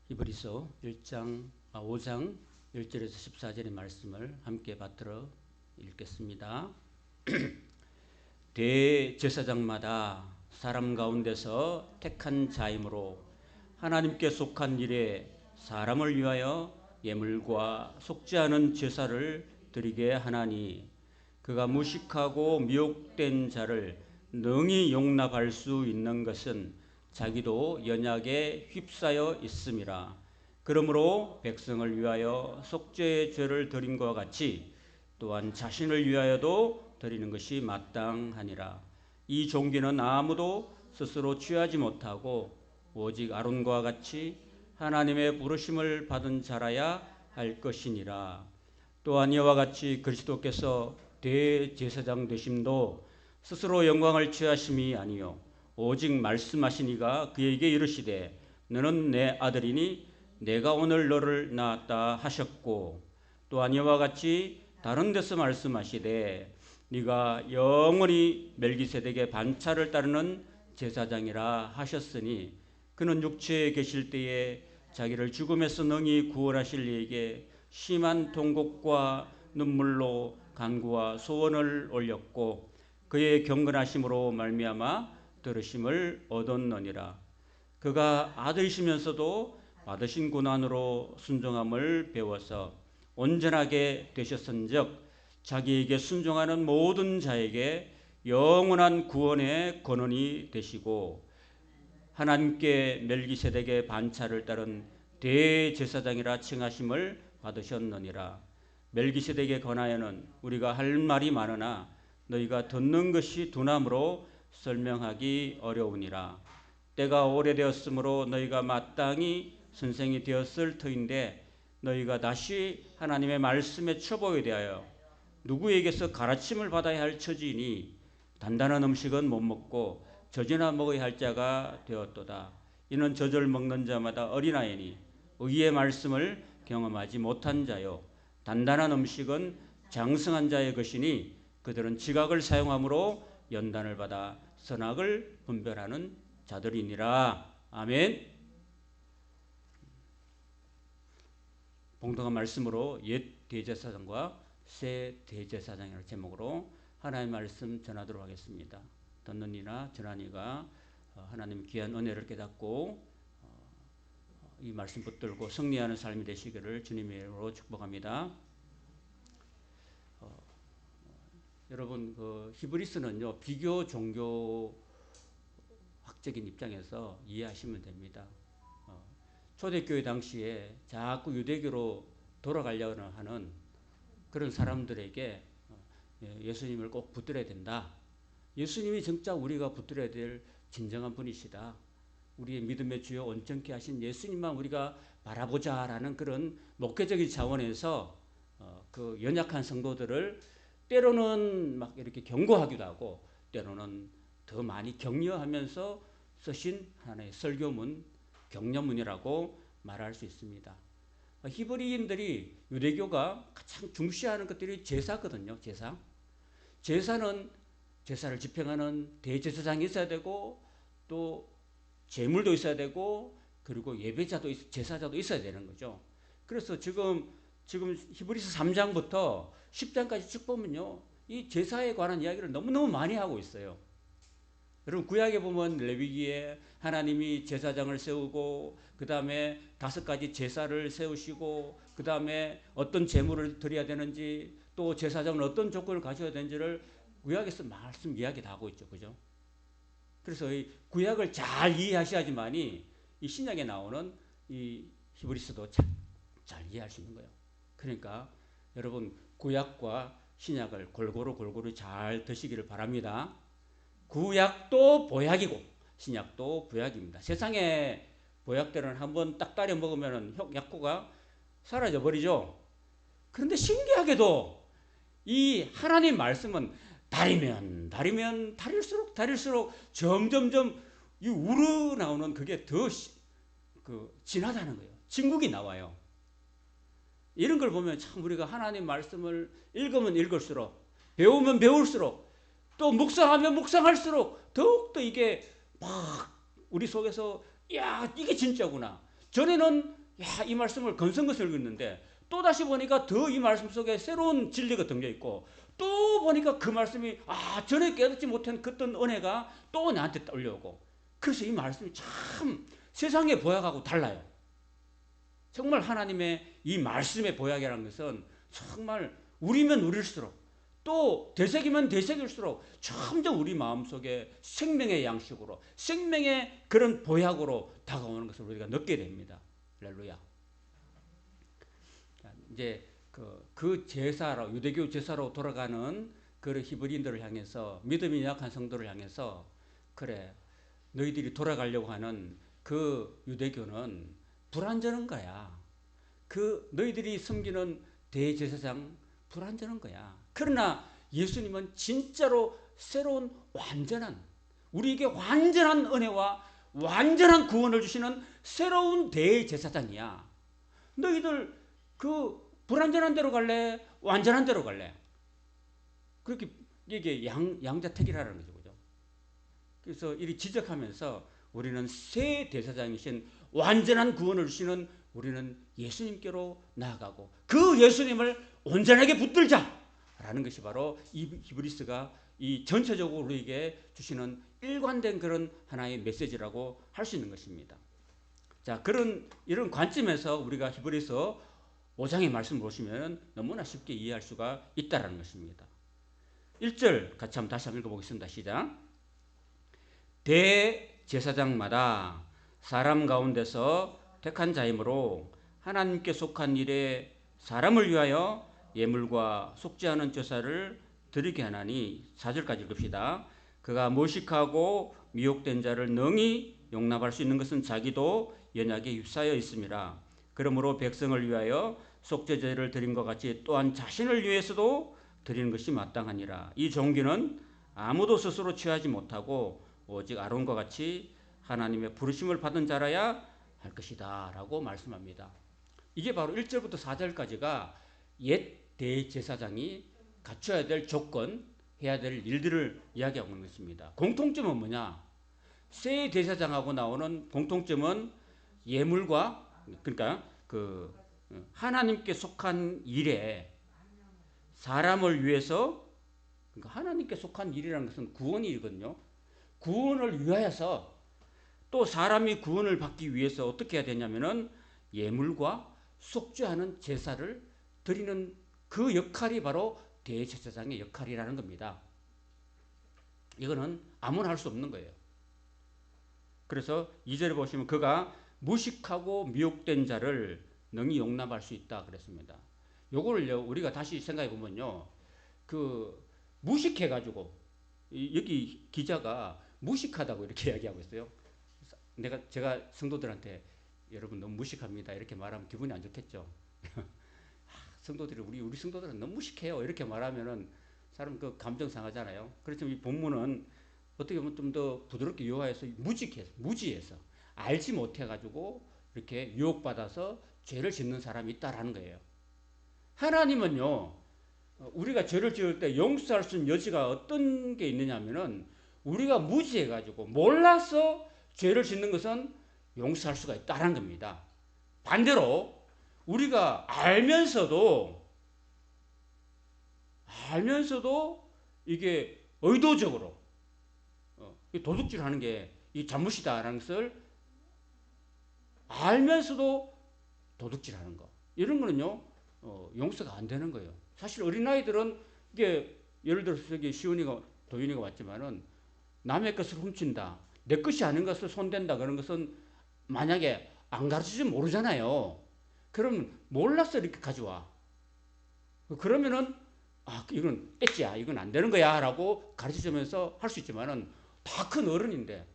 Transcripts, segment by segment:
히브리서 5장 1절에서 14절의 말씀을 함께 받들어 읽겠습니다. 대제사장마다 사람 가운데서 택한 자이므로 하나님께 속한 일에 사람을 위하여 예물과 속지 않은 제사를 드리게 하나니 그가 무식하고 미혹된 자를 능히 용납할 수 있는 것은 자기도 연약에 휩싸여 있음이라. 그러므로 백성을 위하여 속죄의 죄를 드린 것과 같이 또한 자신을 위하여도 드리는 것이 마땅하니라. 이 종기는 아무도 스스로 취하지 못하고 오직 아론과 같이 하나님의 부르심을 받은 자라야 할 것이니라. 또한 이와 같이 그리스도께서 대제사장 되심도 스스로 영광을 취하심이 아니요 오직 말씀하시니가 그에게 이르시되 너는 내 아들이니 내가 오늘 너를 낳았다 하셨고, 또한 이와 같이 다른 데서 말씀하시되 네가 영원히 멜기세덱의 반차를 따르는 제사장이라 하셨으니 그는 육체에 계실 때에 자기를 죽음에서 능히 구원하실 이에게 심한 통곡과 눈물로 간구와 소원을 올렸고 그의 경건하심으로 말미암아 들으심을 얻었느니라. 그가 아들이시면서도 받으신 고난으로 순종함을 배워서 온전하게 되셨은즉 자기에게 순종하는 모든 자에게 영원한 구원의 권원이 되시고 하나님께 멜기세덱의 반차를 따른 대제사장이라 칭하심을 받으셨느니라. 멜기세덱에 관하여는 우리가 할 말이 많으나 너희가 듣는 것이 둔함으로 설명하기 어려우니라. 때가 오래되었으므로 너희가 마땅히 선생이 되었을 터인데 너희가 다시 하나님의 말씀에 처보에 대하여 누구에게서 가르침을 받아야 할 처지이니 단단한 음식은 못 먹고 젖이나 먹어야 할 자가 되었도다. 이는 젖을 먹는 자마다 어린아이니 의의 말씀을 경험하지 못한 자요 단단한 음식은 장성한 자의 것이니 그들은 지각을 사용함으로 연단을 받아 선악을 분별하는 자들이니라. 아멘. 봉독한 말씀으로 옛 대제사장과 새 대제사장이라는 제목으로 하나님의 말씀 전하도록 하겠습니다. 듣는 이나 전하는 이가 하나님 귀한 은혜를 깨닫고 이 말씀 붙들고 승리하는 삶이 되시기를 주님의 이름으로 축복합니다. 여러분 히브리서는요 비교 종교 학적인 입장에서 이해하시면 됩니다. 초대교회 당시에 자꾸 유대교로 돌아가려고 하는 그런 사람들에게 예수님을 꼭 붙들어야 된다. 예수님이 진짜 우리가 붙들어야 될 진정한 분이시다. 우리의 믿음의 주요 온전케 하신 예수님만 우리가 바라보자라는 그런 목회적인 차원에서 그 연약한 성도들을 때로는 막 이렇게 경고하기도 하고 때로는 더 많이 격려하면서 쓰신 하나의 설교문, 격려문이라고 말할 수 있습니다. 히브리인들이 유대교가 가장 중시하는 것들이 제사거든요. 제사는 제사를 집행하는 대제사장이 있어야 되고 또 제물도 있어야 되고 그리고 예배자도 제사자도 있어야 되는 거죠. 그래서 지금 히브리서 3장부터 10장까지 쭉 보면요. 이 제사에 관한 이야기를 너무너무 많이 하고 있어요. 여러분 구약에 보면 레위기에 하나님이 제사장을 세우고 그 다음에 5가지 제사를 세우시고 그 다음에 어떤 제물을 드려야 되는지 또 제사장은 어떤 조건을 가져야 되는지를 구약에서 말씀 이야기 다 하고 있죠. 그죠? 그래서 이 구약을 잘 이해하셔야지만이 이 신약에 나오는 이 히브리서도 잘 이해할 수 있는 거예요. 그러니까 여러분 구약과 신약을 골고루 잘 드시기를 바랍니다. 구약도 보약이고 신약도 구약입니다. 세상의 보약들은 한번 딱 따려 먹으면 약효가 사라져 버리죠. 그런데 신기하게도 이 하나님 말씀은 달이면 달일수록 점점점 이 우러나오는 그게 더 진하다는 거예요. 진국이 나와요. 이런 걸 보면 참 우리가 하나님 말씀을 읽으면 읽을수록 배우면 배울수록 또 묵상하면 묵상할수록 더욱더 이게 막 우리 속에서 야 이게 진짜구나 전에는 이 말씀을 건성건성 읽었는데 또 다시 보니까 더 이 말씀 속에 새로운 진리가 담겨 있고 또 보니까 그 말씀이 전에 깨닫지 못한 그 어떤 은혜가 또 나한테 떨려오고 그래서 이 말씀이 참 세상의 보약하고 달라요. 정말 하나님의 이 말씀의 보약이라는 것은 정말 우리면 우릴수록 또 되새기면 되새길수록 점점 우리 마음속에 생명의 양식으로 생명의 그런 보약으로 다가오는 것을 우리가 느끼게 됩니다. 할렐루야. 이제 그 제사로 유대교 제사로 돌아가는 그 히브리인들을 향해서 믿음이 약한 성도를 향해서 그래 너희들이 돌아가려고 하는 그 유대교는 불완전한 거야. 그 너희들이 섬기는 대제사장 불완전한 거야. 그러나 예수님은 진짜로 새로운 완전한 우리에게 완전한 은혜와 완전한 구원을 주시는 새로운 대제사장이야. 너희들 그 불완전한 대로 갈래? 완전한 대로 갈래? 그렇게 이게 양자택일하라는 거죠. 그죠? 그래서 이리 지적하면서 우리는 새 대제사장이신 완전한 구원을 주시는 우리는 예수님께로 나아가고 그 예수님을 온전하게 붙들자라는 것이 바로 이 히브리스가 이 전체적으로 우리에게 주시는 일관된 그런 하나의 메시지라고 할 수 있는 것입니다. 자, 이런 관점에서 우리가 히브리서 5장의 말씀을 보시면 너무나 쉽게 이해할 수가 있다는 것입니다. 1절 같이 한번 다시 한번 읽어보겠습니다. 시작. 대제사장마다 사람 가운데서 택한 자이므로 하나님께 속한 일에 사람을 위하여 예물과 속지 않은 제사를 드리게 하나니 4절까지 읽읍시다. 그가 모식하고 미혹된 자를 능히 용납할 수 있는 것은 자기도 연약에 휩싸여 있음이라. 그러므로 백성을 위하여 속죄제를 드린 것 같이 또한 자신을 위해서도 드리는 것이 마땅하니라. 이 종기는 아무도 스스로 취하지 못하고 오직 아론과 같이 하나님의 부르심을 받은 자라야 할 것이다 라고 말씀합니다. 이게 바로 1절부터 4절까지가 옛 대제사장이 갖춰야 될 조건, 해야 될 일들을 이야기하고 있는 것입니다. 공통점은 뭐냐? 새 대제사장하고 나오는 공통점은 예물과 그러니까 그 하나님께 속한 일에 사람을 위해서 그러니까 하나님께 속한 일이라는 것은 구원이거든요. 구원을 위하여서 또 사람이 구원을 받기 위해서 어떻게 해야 되냐면은 예물과 속죄하는 제사를 드리는 그 역할이 바로 대제사장의 역할이라는 겁니다. 이거는 아무나 할 수 없는 거예요. 그래서 2절에 보시면 그가 무식하고 미혹된 자를 능히 용납할 수 있다 그랬습니다. 요거를요 우리가 다시 생각해 보면요 그 무식해가지고 여기 기자가 무식하다고 이렇게 이야기하고 있어요. 제가 성도들한테 여러분 너무 무식합니다 이렇게 말하면 기분이 안 좋겠죠. 성도들이 우리 성도들은 너무 무식해요 이렇게 말하면은 사람 그 감정 상하잖아요. 그렇지만 이 본문은 어떻게 보면 좀 더 부드럽게 유화해서 무지해서 알지 못해가지고 이렇게 유혹받아서 죄를 짓는 사람이 있다라는 거예요. 하나님은요 우리가 죄를 지을 때 용서할 수 있는 여지가 어떤 게 있느냐면은 우리가 무지해가지고 몰라서 죄를 짓는 것은 용서할 수가 있다는 겁니다. 반대로 우리가 알면서도 이게 의도적으로 도둑질하는 게 이 잘못이다라는 것을 알면서도 도둑질하는 거 이런 거는요 용서가 안 되는 거예요. 사실 어린아이들은 이게 예를 들어서 여기 시온이가 도윤이가 왔지만은 남의 것을 훔친다 내 것이 아닌 것을 손댄다 그런 것은 만약에 안 가르치면 모르잖아요. 그럼 몰라서 이렇게 가져와. 그러면은 이건 떼찌야 이건 안 되는 거야 라고 가르쳐주면서 할 수 있지만은 다 큰 어른인데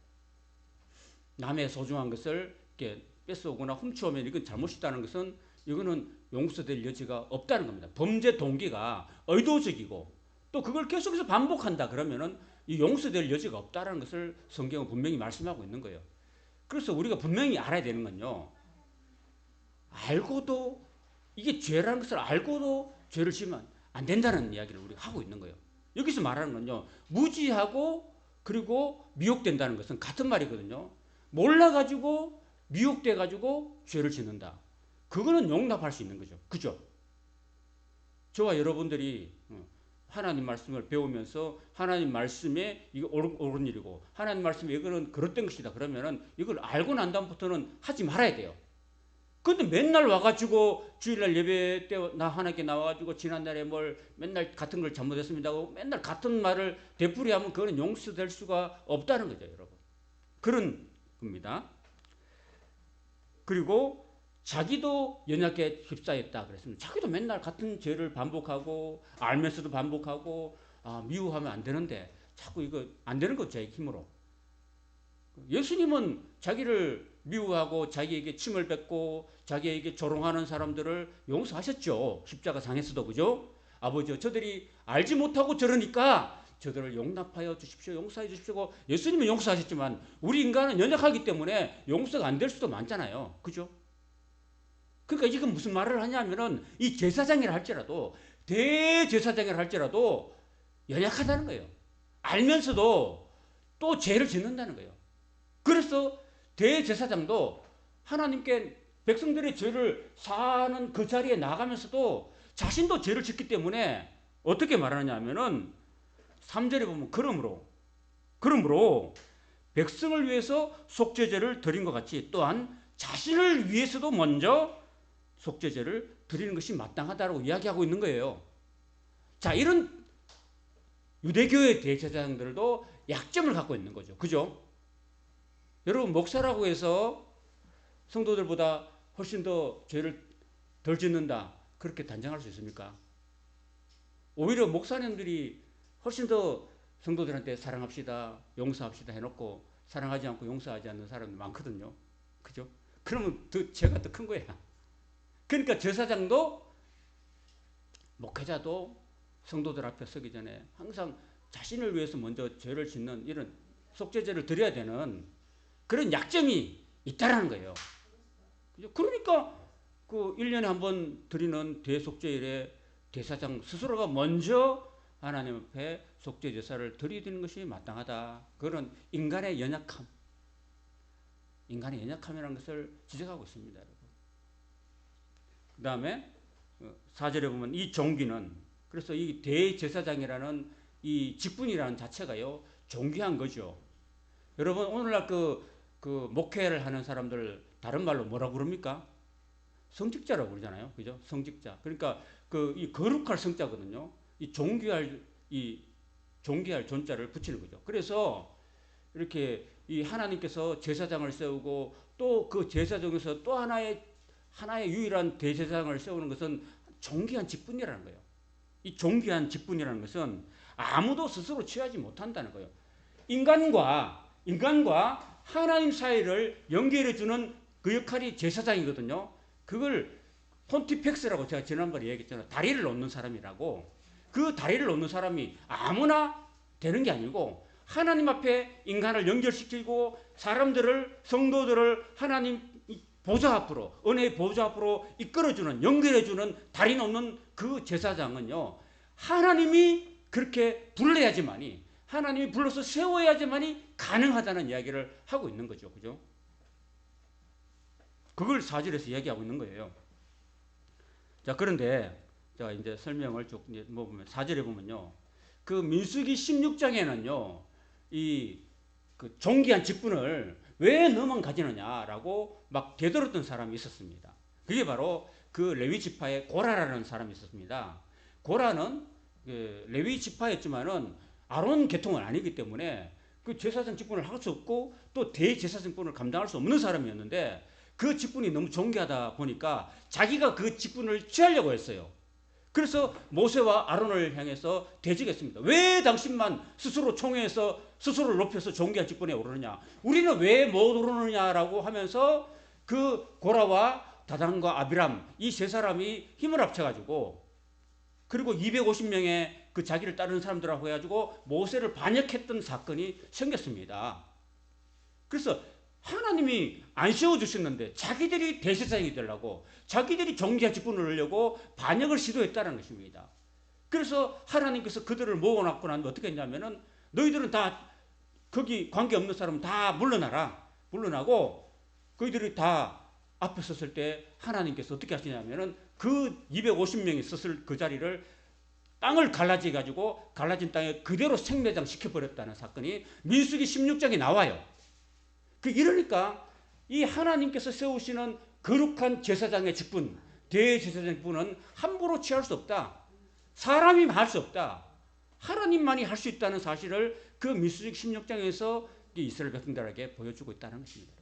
남의 소중한 것을 이렇게 뺏어오거나 훔쳐오면 이건 잘못이다는 것은 이거는 용서될 여지가 없다는 겁니다. 범죄 동기가 의도적이고 또 그걸 계속해서 반복한다 그러면은 이 용서될 여지가 없다는 것을 성경은 분명히 말씀하고 있는 거예요. 그래서 우리가 분명히 알아야 되는 건요. 알고도 이게 죄라는 것을 알고도 죄를 지으면 안 된다는 이야기를 우리가 하고 있는 거예요. 여기서 말하는 건요. 무지하고 그리고 미혹된다는 것은 같은 말이거든요. 몰라가지고 미혹돼 가지고 죄를 짓는다. 그거는 용납할 수 있는 거죠. 그죠? 저와 여러분들이 하나님 말씀을 배우면서 하나님 말씀에 이거 옳은 일이고 하나님 말씀에 이거는 그릇된 것이다. 그러면은 이걸 알고 난 다음부터는 하지 말아야 돼요. 근데 맨날 와가지고 주일날 예배 때 나 하나님께 나와가지고 지난날에 뭘 맨날 같은 걸 잘못했습니다 하고 맨날 같은 말을 되풀이하면 그거는 용서될 수가 없다는 거죠, 여러분. 그런 겁니다. 그리고 자기도 연약에 휩싸였다 그랬습니다. 자기도 맨날 같은 죄를 반복하고 알면서도 반복하고 미워하면 안 되는데 자꾸 이거 안 되는 거죠, 제 힘으로. 예수님은 자기를 미워하고 자기에게 침을 뱉고 자기에게 조롱하는 사람들을 용서하셨죠. 십자가 상에서도. 그죠? 아버지 저들이 알지 못하고 저러니까 저들을 용납하여 주십시오. 용서해 주십시오. 예수님은 용서하셨지만 우리 인간은 연약하기 때문에 용서가 안 될 수도 많잖아요. 그죠? 그러니까 이건 무슨 말을 하냐면은 이 제사장이라 할지라도 대제사장이라 할지라도 연약하다는 거예요. 알면서도 또 죄를 짓는다는 거예요. 그래서 대제사장도 하나님께 백성들의 죄를 사는 그 자리에 나가면서도 자신도 죄를 짓기 때문에 어떻게 말하느냐 하면은 3절에 보면 그러므로 백성을 위해서 속죄제를 드린 것 같이 또한 자신을 위해서도 먼저 속죄제를 드리는 것이 마땅하다고 이야기하고 있는 거예요. 자, 이런 유대교의 대제사장들도 약점을 갖고 있는 거죠. 그죠? 여러분, 목사라고 해서 성도들보다 훨씬 더 죄를 덜 짓는다, 그렇게 단정할 수 있습니까? 오히려 목사님들이 훨씬 더 성도들한테 사랑합시다, 용서합시다 해놓고 사랑하지 않고 용서하지 않는 사람들 많거든요. 그죠? 그러면 죄가 더 큰 거야. 그러니까 제사장도 목회자도 성도들 앞에 서기 전에 항상 자신을 위해서 먼저 죄를 짓는 이런 속죄제를 드려야 되는 그런 약점이 있다라는 거예요. 그러니까 그 1년에 한 번 드리는 대속죄일에 대사장 스스로가 먼저 하나님 앞에 속죄 제사를 드리는 것이 마땅하다. 그런 인간의 연약함이라는 것을 지적하고 있습니다, 여러분. 그 다음에 4절에 보면 이 종기는, 그래서 이 대제사장이라는 이 직분이라는 자체가요, 존귀한 거죠. 여러분, 오늘날 그 목회를 하는 사람들 다른 말로 뭐라고 그럽니까? 성직자라고 그러잖아요. 그죠? 성직자. 그러니까 이 거룩할 성자거든요. 이 존귀할 존자를 붙이는 거죠. 그래서 이렇게 이 하나님께서 제사장을 세우고 또 그 제사장에서 또 하나의 유일한 대제사장을 세우는 것은 존귀한 직분이라는 거예요. 이 존귀한 직분이라는 것은 아무도 스스로 취하지 못한다는 거예요. 인간과 하나님 사이를 연결해주는 그 역할이 제사장이거든요. 그걸 폰티펙스라고 제가 지난번에 얘기했잖아요. 다리를 놓는 사람이라고. 그 다리를 놓는 사람이 아무나 되는 게 아니고 하나님 앞에 인간을 연결시키고 사람들을, 성도들을 하나님 보좌 앞으로, 은혜의 보좌 앞으로 이끌어주는, 연결해주는 다리 놓는 그 제사장은요, 하나님이 그렇게 불러야지만이, 하나님이 불러서 세워야지만이 가능하다는 이야기를 하고 있는 거죠. 그죠? 그걸 4절에서 이야기하고 있는 거예요. 자, 그런데 제가 이제 설명을 쭉 보면 4절에 보면요. 그 민수기 16장에는요. 그 존귀한 직분을 왜 너만 가지느냐라고 막 되돌았던 사람이 있었습니다. 그게 바로 그 레위 지파의 고라라는 사람이 있었습니다. 고라는 레위 지파였지만은 아론 계통은 아니기 때문에 그 제사장 직분을 할 수 없고 또 대제사장권을 감당할 수 없는 사람이었는데 그 직분이 너무 존귀하다 보니까 자기가 그 직분을 취하려고 했어요. 그래서 모세와 아론을 향해서 대적했습니다. 왜 당신만 스스로 총회에서 스스로를 높여서 존귀한 직분에 오르느냐? 우리는 왜 못 오르느냐라고 하면서 그 고라와 다단과 아비람 이 세 사람이 힘을 합쳐가지고 그리고 250명의 그 자기를 따르는 사람들하고 해가지고 모세를 반역했던 사건이 생겼습니다. 그래서 하나님이 안 세워주셨는데 자기들이 대제사장이 되려고 자기들이 존귀한 직분을 얻으려고 반역을 시도했다는 것입니다. 그래서 하나님께서 그들을 모아놓고 난 어떻게 했냐면은 너희들은 다 거기 관계없는 사람은 다 물러나라. 물러나고 그들이 다 앞에 섰을 때 하나님께서 어떻게 하시냐면은 그 250명이 섰을 그 자리를 땅을 갈라져 가지고 갈라진 땅에 그대로 생매장 시켜버렸다는 사건이 민수기 16장에 나와요. 이러니까 이 하나님께서 세우시는 거룩한 제사장의 직분, 대제사장의 직분은 함부로 취할 수 없다. 사람이 할 수 없다. 하나님만이 할 수 있다는 사실을 그 민수기 16장에서 이스라엘 백성들에게 보여주고 있다는 것입니다.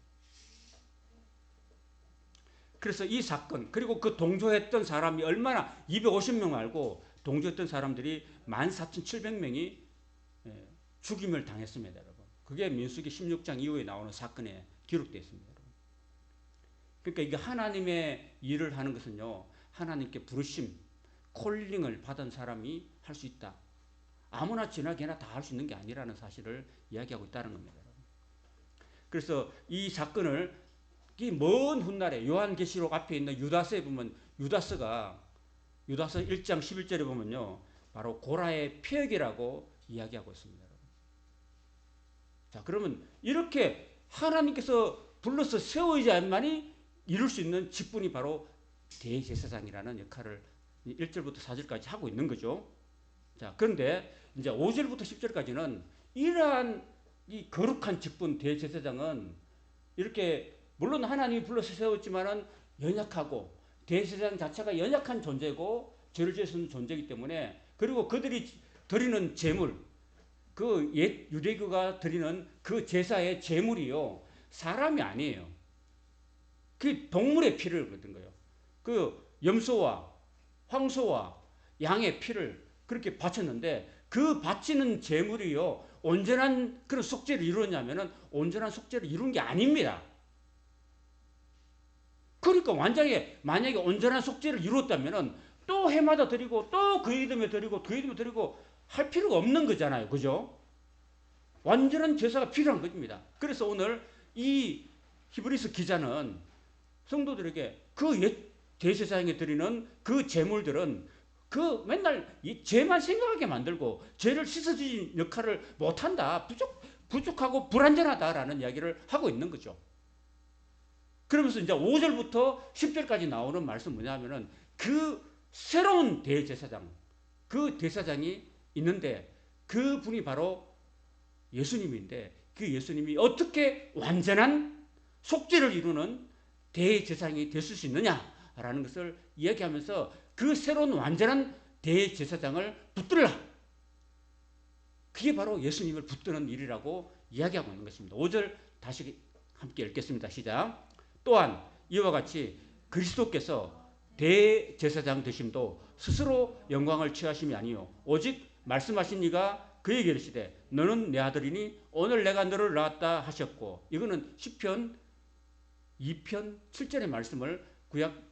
그래서 이 사건, 그리고 그 동조했던 사람이 얼마나 250명 말고 동조했던 사람들이 14,700명이 죽임을 당했습니다, 여러분. 그게 민수기 16장 이후에 나오는 사건에 기록되어 있습니다, 여러분. 그러니까 이게 하나님의 일을 하는 것은요, 하나님께 부르심, 콜링을 받은 사람이 할 수 있다. 아무나 지나게나 다 할 수 있는 게 아니라는 사실을 이야기하고 있다는 겁니다, 여러분. 그래서 이 사건을 이 먼 훗날에 요한계시록 앞에 있는 유다서에 보면 유다서 1장 11절에 보면요, 바로 고라의 폐역이라고 이야기하고 있습니다. 자, 그러면 이렇게 하나님께서 불러서 세워야만이 이룰 수 있는 직분이 바로 대제사장이라는 역할을 1절부터 4절까지 하고 있는 거죠. 자, 그런데 이제 5절부터 10절까지는 이러한 이 거룩한 직분 대제사장은 이렇게 물론 하나님이 불러서 세웠지만은 연약하고 대제사장 자체가 연약한 존재고 죄를 지을 수 있는 존재이기 때문에, 그리고 그들이 드리는 제물, 그 옛 유대교가 드리는 그 제사의 제물이요, 사람이 아니에요. 그 동물의 피를 거둔 거예요. 그 염소와 황소와 양의 피를 그렇게 바쳤는데, 그 바치는 제물이요, 온전한 그런 속죄를 이루었냐면은 온전한 속죄를 이룬 게 아닙니다. 그러니까 만약에 온전한 속죄를 이루었다면은 또 해마다 드리고 또 그 이듬해 드리고 그 이듬해 드리고 할 필요가 없는 거잖아요. 그죠? 완전한 제사가 필요한 겁니다. 그래서 오늘 이 히브리서 기자는 성도들에게 그 옛 대제사장에 드리는 그 제물들은 그 맨날 이 죄만 생각하게 만들고 죄를 씻어주는 역할을 못한다. 부족하고 불완전하다라는 이야기를 하고 있는 거죠. 그러면서 이제 5절부터 10절까지 나오는 말씀 뭐냐면은 그 새로운 대제사장, 그 대제사장이 있는데 그 분이 바로 예수님인데, 그 예수님이 어떻게 완전한 속죄를 이루는 대제사장이 됐을 수 있느냐라는 것을 이야기하면서 그 새로운 완전한 대제사장을 붙들라. 그게 바로 예수님을 붙드는 일이라고 이야기하고 있는 것입니다. 5절 다시 함께 읽겠습니다. 시작. 또한 이와 같이 그리스도께서 대제사장 되심도 스스로 영광을 취하심이 아니요 오직 말씀하신 이가 그에게 이르시되 너는 내 아들이니 오늘 내가 너를 낳았다 하셨고, 이거는 시편 2편 7절의 말씀을 구약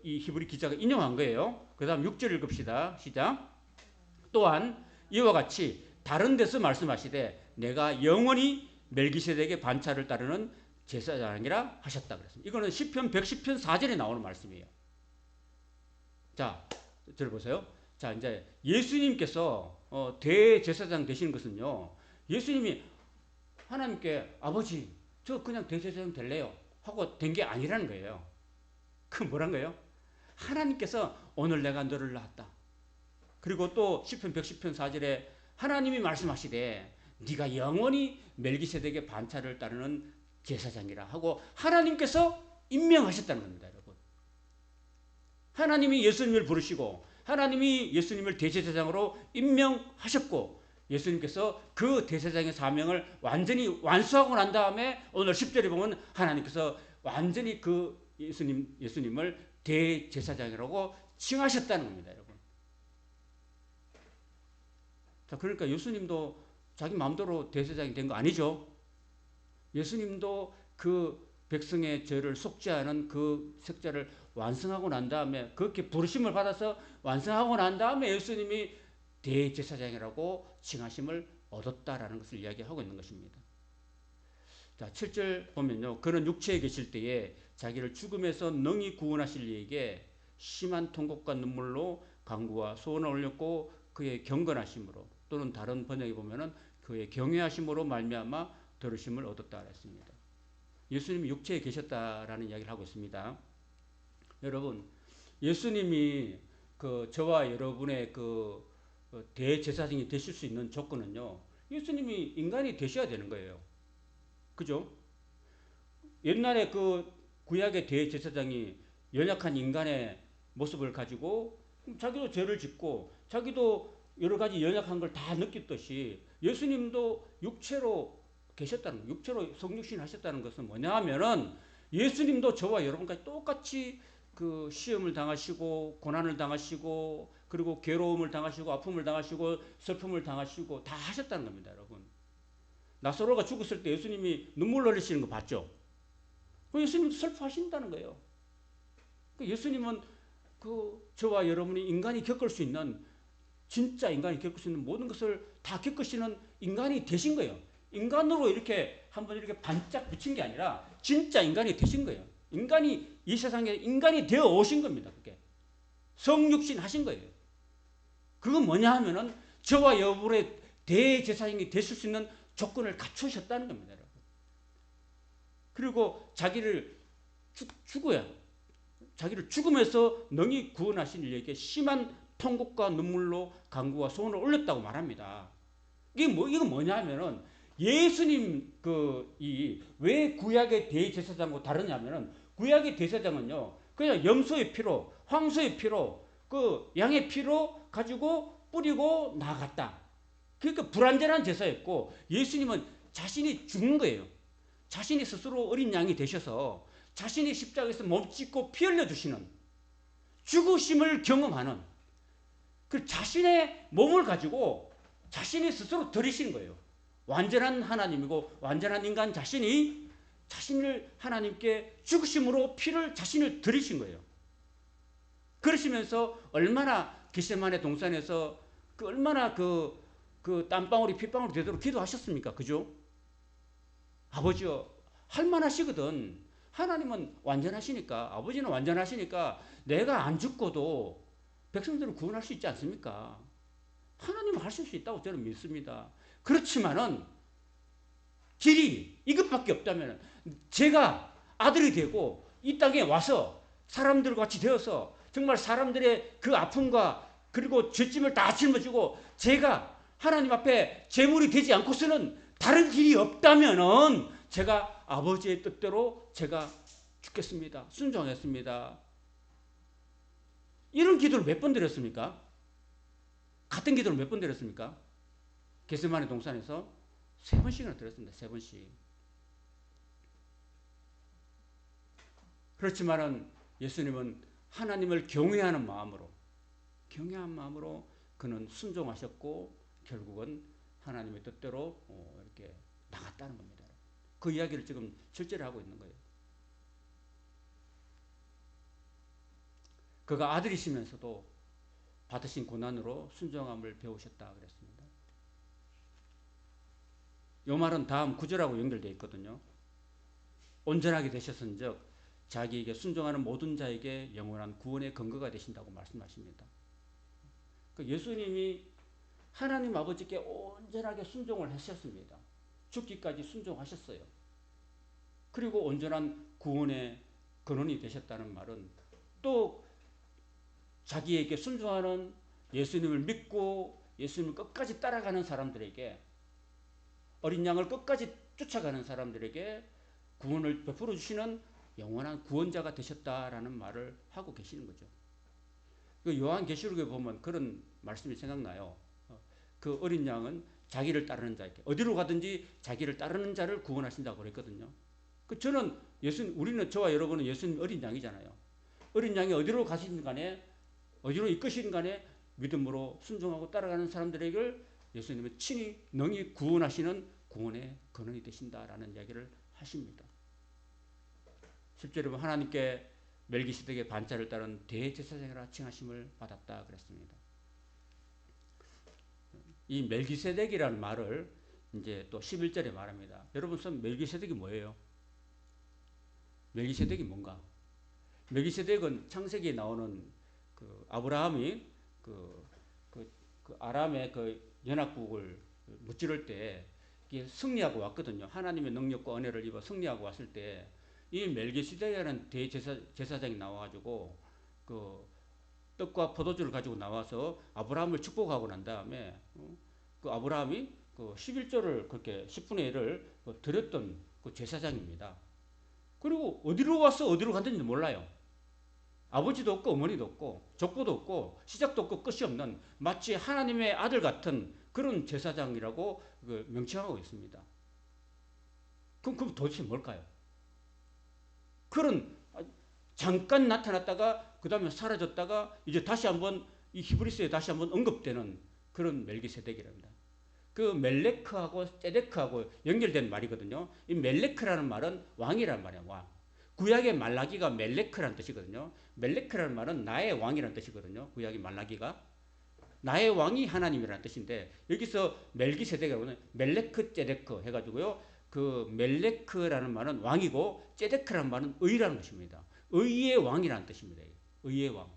이 히브리 기자가 인용한 거예요. 그 다음 6절 읽읍시다. 시작. 또한 이와 같이 다른 데서 말씀하시되 내가 영원히 멜기세덱의 반차를 따르는 제사장이라 하셨다 그랬습니다. 이거는 시편 110편 4절에 나오는 말씀이에요. 자, 들어보세요. 자, 이제 예수님께서 대제사장 되시는 것은요, 예수님이 하나님께 아버지 저 그냥 대제사장 될래요 하고 된 게 아니라는 거예요. 그 뭐란 거예요? 하나님께서 오늘 내가 너를 낳았다. 그리고 또 시편 110편 4절에 하나님이 말씀하시되 네가 영원히 멜기세덱의 반차를 따르는 제사장이라 하고 하나님께서 임명하셨다는 겁니다, 여러분. 하나님이 예수님을 부르시고 하나님이 예수님을 대제사장으로 임명하셨고, 예수님께서 그 대제사장의 사명을 완전히 완수하고 난 다음에 오늘 10절에 보면 하나님께서 완전히 그 예수님을 대제사장이라고 칭하셨다는 겁니다, 여러분. 자, 그러니까 예수님도 자기 마음대로 대제사장이 된 거 아니죠. 예수님도 그 백성의 죄를 속죄하는 그 색자를 완성하고 난 다음에, 그렇게 부르심을 받아서 완성하고 난 다음에 예수님이 대제사장이라고 칭하심을 얻었다라는 것을 이야기하고 있는 것입니다. 자, 7절 보면요, 그는 육체에 계실 때에 자기를 죽음에서 능히 구원하실 이에게 심한 통곡과 눈물로 간구와 소원을 올렸고 그의 경건하심으로, 또는 다른 번역에 보면은 그의 경외하심으로 말미암아 들으심을 얻었다 했습니다. 예수님이 육체에 계셨다라는 이야기를 하고 있습니다. 여러분, 예수님이 저와 여러분의 대제사장이 되실 수 있는 조건은요, 예수님이 인간이 되셔야 되는 거예요. 그죠? 옛날에 구약의 대제사장이 연약한 인간의 모습을 가지고 자기도 죄를 짓고 자기도 여러 가지 연약한 걸 다 느꼈듯이 예수님도 육체로 계셨다는 거예요. 육체로 성육신 하셨다는 것은 뭐냐 하면은 예수님도 저와 여러분까지 똑같이 시험을 당하시고 고난을 당하시고 그리고 괴로움을 당하시고 아픔을 당하시고 슬픔을 당하시고 다 하셨다는 겁니다, 여러분. 나사로가 죽었을 때 예수님이 눈물 흘리시는 거 봤죠? 예수님도 슬퍼하신다는 거예요. 예수님은 저와 여러분이 인간이 겪을 수 있는 진짜 인간이 겪을 수 있는 모든 것을 다 겪으시는 인간이 되신 거예요. 인간으로 이렇게 한번 이렇게 반짝 비친 게 아니라 진짜 인간이 되신 거예요. 인간이 이 세상에 인간이 되어 오신 겁니다. 그게 성육신 하신 거예요. 그건 뭐냐 하면은 저와 여러분의 대제사장이 되실 수 있는 조건을 갖추셨다는 겁니다, 여러분. 그리고 자기를 죽어야 자기를 죽음에서 능히 구원하신 이에게 심한 통곡과 눈물로 간구와 소원을 올렸다고 말합니다. 이건 뭐냐 하면은 예수님 왜 구약의 대제사장과 다르냐면은 구약의 대제사장은요 그냥 염소의 피로 황소의 피로 양의 피로 가지고 뿌리고 나갔다. 그러니까 불완전한 제사였고 예수님은 자신이 죽는 거예요. 자신이 스스로 어린 양이 되셔서 자신이 십자가에서 몸 찢고 피 흘려주시는 죽으심을 경험하는 그 자신의 몸을 가지고 자신이 스스로 들이신 거예요. 완전한 하나님이고 완전한 인간 자신이 자신을 하나님께 죽으심으로 피를 자신을 들이신 거예요. 그러시면서 얼마나 겟세마네 동산에서 얼마나 땀방울이 핏방울이 되도록 기도하셨습니까? 그죠? 아버지요, 할만하시거든. 하나님은 완전하시니까, 아버지는 완전하시니까 내가 안 죽고도 백성들을 구원할 수 있지 않습니까? 하나님은 하실 수 있다고 저는 믿습니다. 그렇지만은 길이 이것밖에 없다면 제가 아들이 되고 이 땅에 와서 사람들과 같이 되어서 정말 사람들의 그 아픔과 그리고 죄짐을 다 짊어지고 제가 하나님 앞에 제물이 되지 않고서는 다른 길이 없다면은 제가 아버지의 뜻대로 제가 죽겠습니다. 순종하겠습니다. 이런 기도를 몇 번 드렸습니까? 같은 기도를 몇 번 드렸습니까? 겟세마네 동산에서 3번씩이나 드렸습니다. 3번씩. 그렇지만은 예수님은 하나님을 경외하는 마음으로 그는 순종하셨고 결국은 하나님의 뜻대로 이렇게 나갔다는 겁니다. 그 이야기를 지금 실제로 하고 있는 거예요. 그가 아들이시면서도 받으신 고난으로 순종함을 배우셨다 그랬습니다. 이 말은 다음 구절하고 연결되어 있거든요. 온전하게 되셨은즉 자기에게 순종하는 모든 자에게 영원한 구원의 근거가 되신다고 말씀하십니다. 예수님이 하나님 아버지께 온전하게 순종을 하셨습니다. 죽기까지 순종하셨어요. 그리고 온전한 구원의 근원이 되셨다는 말은 또 자기에게 순종하는 예수님을 믿고 예수님을 끝까지 따라가는 사람들에게 어린 양을 끝까지 쫓아가는 사람들에게 구원을 베풀어 주시는 영원한 구원자가 되셨다라는 말을 하고 계시는 거죠. 요한계시록에 보면 그런 말씀이 생각나요. 그 어린 양은 자기를 따르는 자에게 어디로 가든지 자기를 따르는 자를 구원하신다고 그랬거든요. 우리는 저와 여러분은 예수님 어린 양이잖아요. 어린 양이 어디로 가시든 간에 어디로 이끄시든 간에 믿음으로 순종하고 따라가는 사람들에게 예수님은 친히 능히 구원하시는 구원의 근원이 되신다라는 이야기를 하십니다. 실제로 하나님께 멜기세덱의 반차를 따른 대제사장이라 칭하심을 받았다 그랬습니다. 이 멜기세덱이라는 말을 이제 또 11절에 말합니다. 여러분, 멜기세덱이 뭐예요? 멜기세덱이 뭔가? 멜기세덱은 창세기에 나오는 아브라함이 아람의 연합국을 무찌를 때 이게 승리하고 왔거든요. 하나님의 능력과 은혜를 입어 승리하고 왔을 때 이 멜기세덱이라는 대제사장이 나와가지고 그 떡과 포도주를 가지고 나와서 아브라함을 축복하고 난 다음에 그 아브라함이 그 11조를 그렇게 10분의 1을 드렸던 그 제사장입니다. 그리고 어디로 와서 어디로 갔는지 몰라요. 아버지도 없고 어머니도 없고 족보도 없고 시작도 없고 끝이 없는 마치 하나님의 아들 같은 그런 제사장이라고 그 명칭하고 있습니다. 그럼 도대체 뭘까요? 그런 잠깐 나타났다가 그 다음에 사라졌다가 이제 다시 한번 이 히브리서에 다시 한번 언급되는 그런 멜기세덱이랍니다. 그 멜레크하고 ጼ데크하고 연결된 말이거든요. 이 멜레크라는 말은 왕이라는 말이야. 왕. 구약의 말라기가 멜레크라는 뜻이거든요. 멜레크라는 말은 나의 왕이라는 뜻이거든요. 구약의 말라기가 나의 왕이 하나님이라는 뜻인데 여기서 멜기세덱이라고 하는 멜레크 ጼ데크 해가지고요. 그 멜레크라는 말은 왕이고 ጼ데크라는 말은 의라는 것입니다. 의의 왕이라는 뜻입니다. 의의 왕.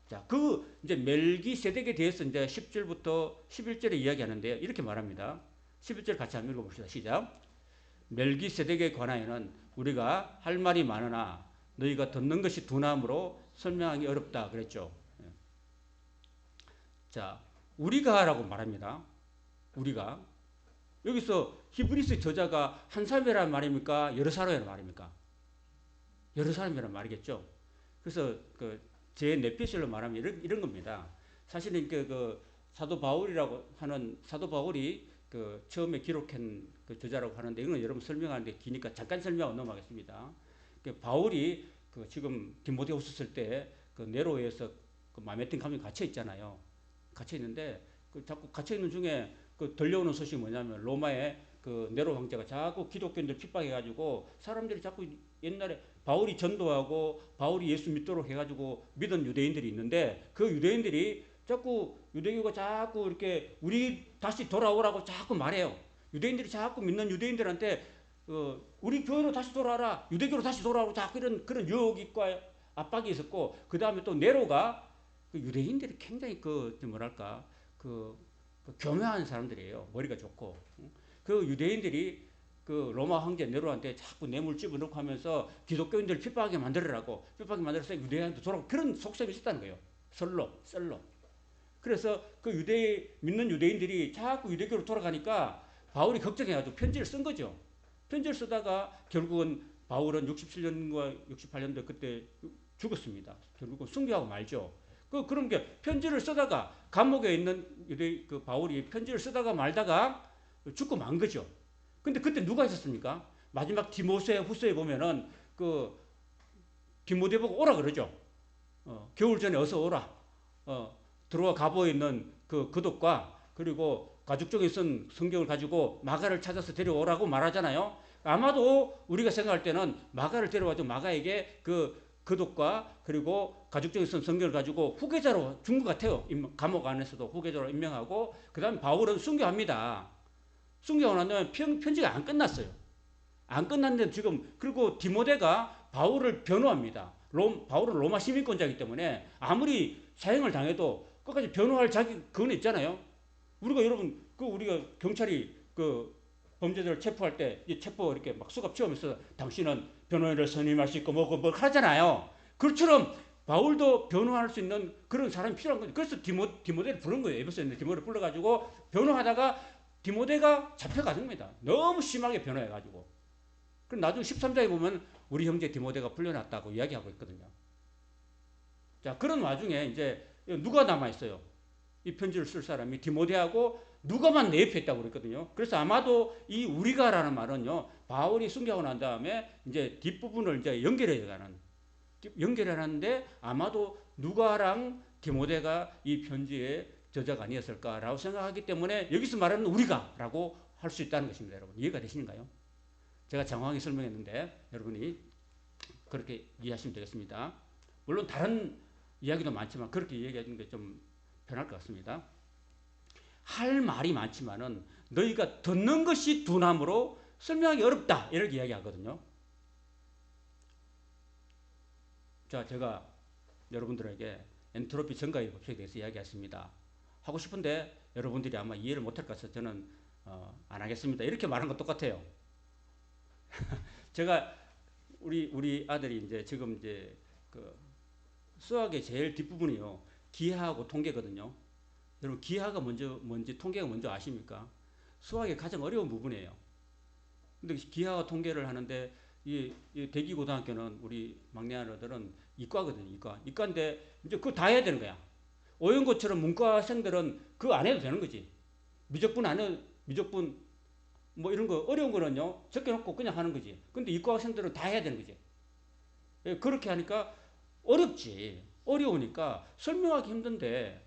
자, 그 이제 멜기세덱에 대해서 이제 10절부터 11절에 이야기하는데요. 이렇게 말합니다. 11절 같이 한번 읽어봅시다. 시작. 멜기세덱에 관하여는 우리가 할 말이 많으나 너희가 듣는 것이 둔함으로 설명하기 어렵다 그랬죠. 자, 우리가라고 말합니다. 우리가 여기서 히브리서 저자가 한 사람이라는 말입니까? 여러 사람이라는 말입니까? 여러 사람이라는 말이겠죠. 그래서 제 내피셜로 말하면 이런 겁니다. 사실은 그 사도 바울이라고 하는 사도 바울이 그 처음에 기록한 그 저자라고 하는데 이건 여러분 설명하는데 기니까 잠깐 설명하고 넘어가겠습니다. 그 바울이 그 지금 디모데후서 쓸 때 그 네로에서 그 마메틴 감옥에 갇혀 있잖아요. 갇혀 있는데 그 자꾸 갇혀 있는 중에 그 들려오는 소식이 뭐냐면 로마의 그 네로 황제가 자꾸 기독교인들 핍박해가지고 사람들이 자꾸 옛날에 바울이 전도하고 바울이 예수 믿도록 해가지고 믿은 유대인들이 있는데 그 유대인들이 자꾸 유대교가 자꾸 이렇게 우리 다시 돌아오라고 자꾸 말해요. 유대인들이 자꾸 믿는 유대인들한테 우리 교회로 다시 돌아와라, 유대교로 다시 돌아오라고 자꾸 이런 그런 유혹과 압박이 있었고 그 다음에 또 네로가 그 유대인들이 굉장히 뭐랄까 교묘한 사람들이에요. 머리가 좋고 그 유대인들이 그 로마 황제 네로한테 자꾸 뇌물 집어넣고 하면서 기독교인들을 핍박하게 만들어라고 핍박하게 만들어서 유대인한테 돌아오고 그런 속셈이 있었다는 거예요. 썰로. 그래서 그 믿는 유대인들이 자꾸 유대교로 돌아가니까 바울이 걱정해가지고 편지를 쓴 거죠. 편지를 쓰다가 결국은 바울은 67년과 68년도 그때 죽었습니다. 결국은 순교하고 말죠. 그런 게 편지를 쓰다가 감옥에 있는 그 바울이 편지를 쓰다가 말다가 죽고 만 거죠. 근데 그때 누가 있었습니까? 마지막 디모세 후서에 보면은 그 디모데 보고 오라 그러죠. 겨울 전에 어서 오라. 들어와 가보에 있는 그 그독과 그리고 가죽 쪽에 쓴 성경을 가지고 마가를 찾아서 데려오라고 말하잖아요. 아마도 우리가 생각할 때는 마가를 데려와서 마가에게 그 그독과 그리고 가죽 쪽에 쓴 성경을 가지고 후계자로 준 것 같아요. 감옥 안에서도 후계자로 임명하고 그 다음에 바울은 순교합니다. 순교하고 난 다음에 편지가 안 끝났어요. 안 끝났는데 지금 그리고 디모데가 바울을 변호합니다. 바울은 로마 시민권자이기 때문에 아무리 사형을 당해도 끝까지 변호할 그건 있잖아요. 여러분 우리가 경찰이 그 범죄자를 체포할 때 체포 이렇게 막 수갑 채우면서 당신은 변호인을 선임할 수 있고 뭐 하잖아요. 그처럼 바울도 변호할 수 있는 그런 사람이 필요한 거죠. 그래서 디모데를 부른 거예요. 에베소에 있는 디모데를 불러가지고 변호하다가 디모데가 잡혀가는 겁니다. 너무 심하게 변호해가지고. 그럼 나중에 13장에 보면 우리 형제 디모데가 풀려났다고 이야기하고 있거든요. 자, 그런 와중에 이제 누가 남아있어요? 이 편지를 쓸 사람이 디모데하고 누가만 내 옆에 있다고 그랬거든요. 그래서 아마도 이 우리가라는 말은요, 바울이 순교하고 난 다음에 이제 뒷부분을 이제 연결해가는데 아마도 누가랑 디모데가 이 편지의 저자가 아니었을까라고 생각하기 때문에 여기서 말하는 우리가라고 할 수 있다는 것입니다. 여러분 이해가 되시는가요? 제가 장황하게 설명했는데 여러분이 그렇게 이해하시면 되겠습니다. 물론 다른 이야기도 많지만 그렇게 이야기하는 게 좀 편할 것 같습니다. 할 말이 많지만은 너희가 듣는 것이 둔함으로 설명하기 어렵다 이렇게 이야기하거든요. 자, 제가 여러분들에게 엔트로피 증가의 법칙에 대해서 이야기했습니다. 하고 싶은데 여러분들이 아마 이해를 못할 것 같아서 저는 안 하겠습니다. 이렇게 말한 거 똑같아요. 제가 우리 아들이 이제 지금 이제 그 수학의 제일 뒷부분이요. 기하하고 통계거든요. 여러분 기하가 뭔지 통계가 먼저 아십니까? 수학의 가장 어려운 부분이에요. 근데 기하와 통계를 하는데 이 대기고등학교는 우리 막내 아들은 이과거든요. 이과인데 이제 그거 다 해야 되는 거야. 오연고처럼 문과생들은 그거 안 해도 되는 거지. 미적분 안 해도 미적분 뭐 이런 거 어려운 거는요 적혀놓고 그냥 하는 거지. 근데 이과학생들은 다 해야 되는 거지. 예, 그렇게 하니까 어렵지. 어려우니까 설명하기 힘든데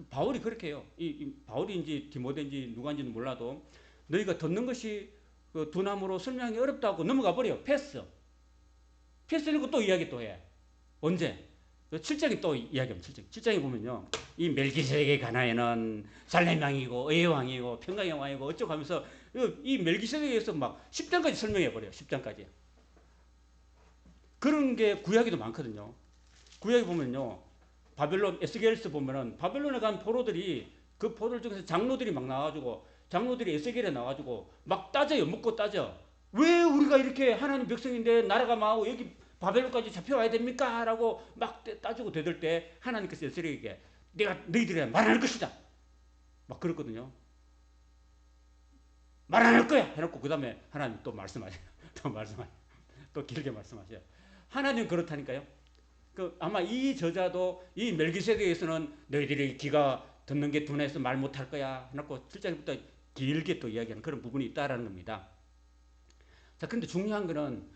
바울이 그렇게 해요. 이 바울인지 디모데인지 누가인지는 몰라도 너희가 듣는 것이 그 두나무로 설명하기 어렵다고 넘어가 버려. 패스. 패스하고 또 이야기 또 해. 언제? 7장이 또 이야기합니다. 7장에 보면요. 이 멜기세덱의 가나에는 살렘왕이고 의왕이고 평강의 왕이고 어쩌고 하면서 이 멜기세덱에서 막 10장까지 설명해 버려요. 10장까지. 그런 게 구약에도 많거든요. 구약에 보면요. 바벨론 에스겔서 보면은 바벨론에 간 포로들이 그 포로들 중에서 장로들이 막 나와가지고 장로들이 에스겔에 나와가지고 막 따져요. 묻고 따져. 왜 우리가 이렇게 하나님 백성인데 나라가 망하고 여기 바벨론까지 잡혀와야 됩니까? 라고 막 따지고 대들 때 하나님께서 에스겔에게 내가 너희들에 말 안 할 것이다. 막 그랬거든요. 말 안 할 거야. 해놓고 그 다음에 하나님 또 말씀하세요. 또 말씀하세요. 또 길게 말씀하세요. 하나님 그렇다니까요. 그 아마 이 저자도 이 멜기세덱에서는 너희들이 귀가 듣는 게 둔해서 말 못할 거야. 해놓고 7장부터 길게 또 이야기하는 그런 부분이 있다라는 겁니다. 자, 근데 중요한 거는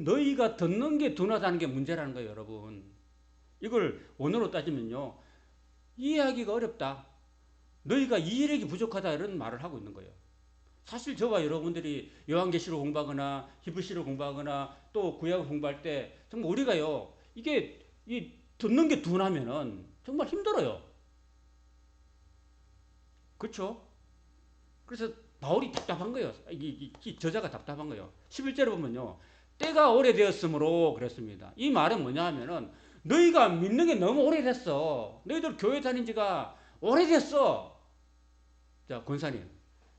너희가 듣는 게 둔하다는 게 문제라는 거예요, 여러분. 이걸 원어로 따지면요. 이해하기가 어렵다. 너희가 이해력이 부족하다 이런 말을 하고 있는 거예요. 사실 저와 여러분들이 요한계시록 공부하거나 히브리서를 공부하거나 또 구약을 공부할 때 정말 우리가요. 이게 듣는 게 둔하면은 정말 힘들어요. 그렇죠? 그래서 바울이 답답한 거예요. 이 저자가 답답한 거예요. 11절에 보면요. 때가 오래되었으므로 그랬습니다. 이 말은 뭐냐 하면은 너희가 믿는 게 너무 오래됐어. 너희들 교회 다닌 지가 오래됐어. 자, 권사님.